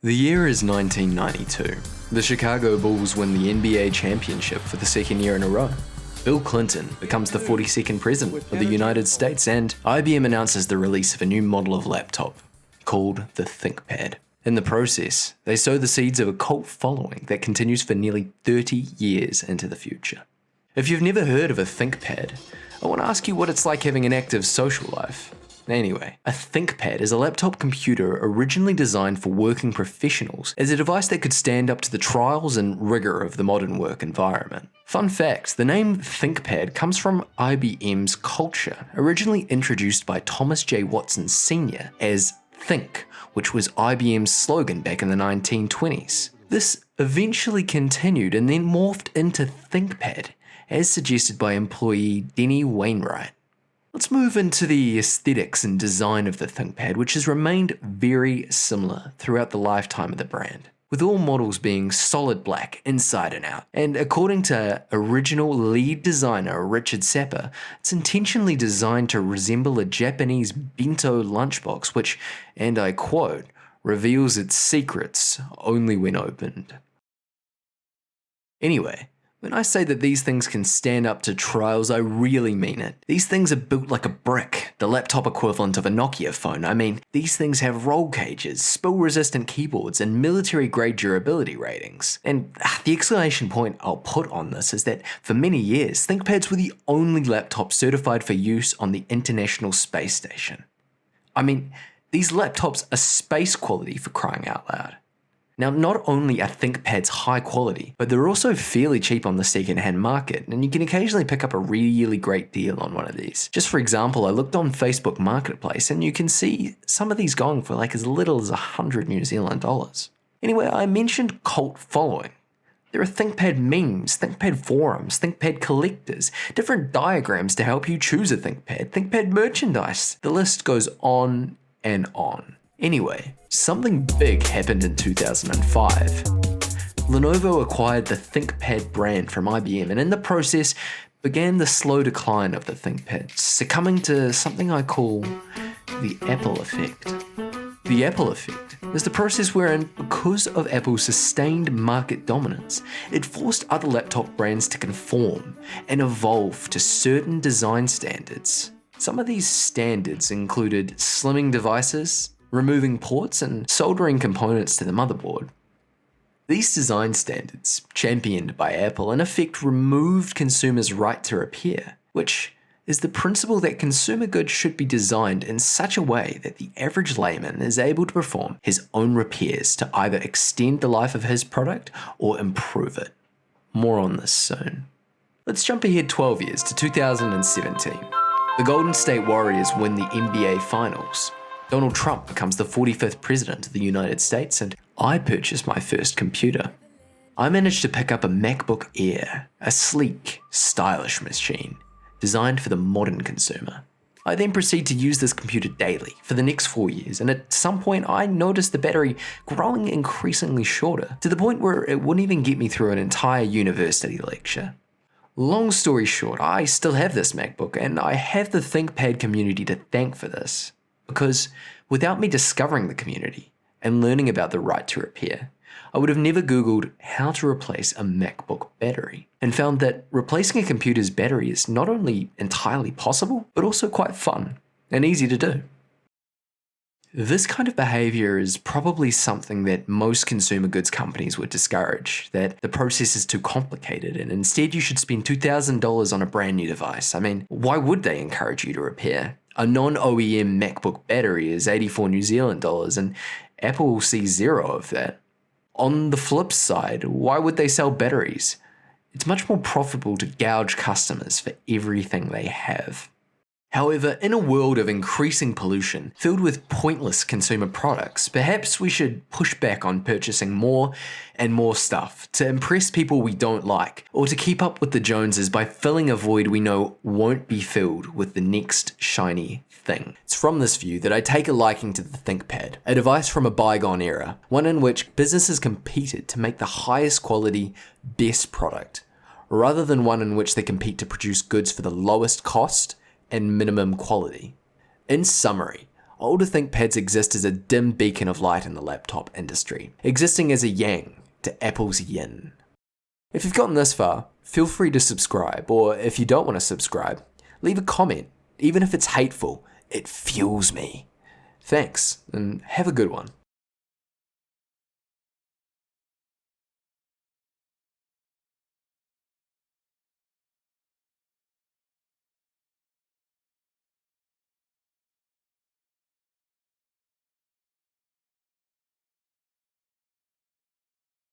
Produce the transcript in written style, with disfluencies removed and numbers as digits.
The year is 1992. The Chicago Bulls win the NBA championship for the second year in a row. Bill Clinton becomes the 42nd president of the United States, and IBM announces the release of a new model of laptop called the Thinkpad. In the process, they sow the seeds of a cult following that continues for nearly 30 years into the future. If you've never heard of a Thinkpad, I want to ask you what it's like having an active social life. Anyway, a Thinkpad is a laptop computer originally designed for working professionals as a device that could stand up to the trials and rigor of the modern work environment. Fun fact, the name Thinkpad comes from IBM's culture, originally introduced by Thomas J. Watson Sr. as Think, which was IBM's slogan back in the 1920s. This eventually continued and then morphed into Thinkpad, as suggested by employee Denny Wainwright. Let's move into the aesthetics and design of the Thinkpad, which has remained very similar throughout the lifetime of the brand, with all models being solid black inside and out. And according to original lead designer Richard Sapper, it's intentionally designed to resemble a Japanese bento lunchbox, which, and I quote, reveals its secrets only when opened. Anyway, when I say that these things can stand up to trials, I really mean it. These things are built like a brick, the laptop equivalent of a Nokia phone. I mean, these things have roll cages, spill-resistant keyboards, and military-grade durability ratings. And the exclamation point I'll put on this is that for many years, ThinkPads were the only laptop certified for use on the International Space Station. I mean, these laptops are space quality for crying out loud. Now, not only are ThinkPads high quality, but they're also fairly cheap on the second-hand market, and you can occasionally pick up a really great deal on one of these. Just for example, I looked on Facebook Marketplace, and you can see some of these going for like as little as 100 New Zealand dollars. Anyway, I mentioned cult following. There are ThinkPad memes, ThinkPad forums, ThinkPad collectors, different diagrams to help you choose a ThinkPad, ThinkPad merchandise. The list goes on and on. Anyway, something big happened in 2005. Lenovo acquired the Thinkpad brand from IBM, and in the process began the slow decline of the ThinkPad, succumbing to something I call the Apple effect. The Apple effect is the process wherein, because of Apple's sustained market dominance, it forced other laptop brands to conform and evolve to certain design standards. Some of these standards included slimming devices, removing ports, and soldering components to the motherboard. These design standards, championed by Apple, in effect removed consumers' right to repair, which is the principle that consumer goods should be designed in such a way that the average layman is able to perform his own repairs to either extend the life of his product or improve it. More on this soon. Let's jump ahead 12 years to 2017. The Golden State Warriors win the NBA Finals. Donald Trump becomes the 45th president of the United States, and I purchased my first computer. I managed to pick up a MacBook Air, a sleek, stylish machine designed for the modern consumer. I then proceed to use this computer daily for the next 4 years, and at some point I noticed the battery growing increasingly shorter, to the point where it wouldn't even get me through an entire university lecture. Long story short, I still have this MacBook, and I have the ThinkPad community to thank for this. Because without me discovering the community and learning about the right to repair, I would have never Googled how to replace a MacBook battery, and found that replacing a computer's battery is not only entirely possible, but also quite fun and easy to do. This kind of behavior is probably something that most consumer goods companies would discourage, that the process is too complicated and instead you should spend $2,000 on a brand new device. I mean, why would they encourage you to repair? A non-OEM MacBook battery is 84 New Zealand dollars, and Apple sees zero of that. On the flip side, why would they sell batteries? It's much more profitable to gouge customers for everything they have. However, in a world of increasing pollution, filled with pointless consumer products, perhaps we should push back on purchasing more and more stuff to impress people we don't like, or to keep up with the Joneses by filling a void we know won't be filled with the next shiny thing. It's from this view that I take a liking to the Thinkpad, a device from a bygone era, one in which businesses competed to make the highest quality, best product, rather than one in which they compete to produce goods for the lowest cost and minimum quality. In summary, older ThinkPads exist as a dim beacon of light in the laptop industry, existing as a yang to Apple's yin. If you've gotten this far, feel free to subscribe, or if you don't want to subscribe, leave a comment. Even if it's hateful, it fuels me. Thanks, and have a good one.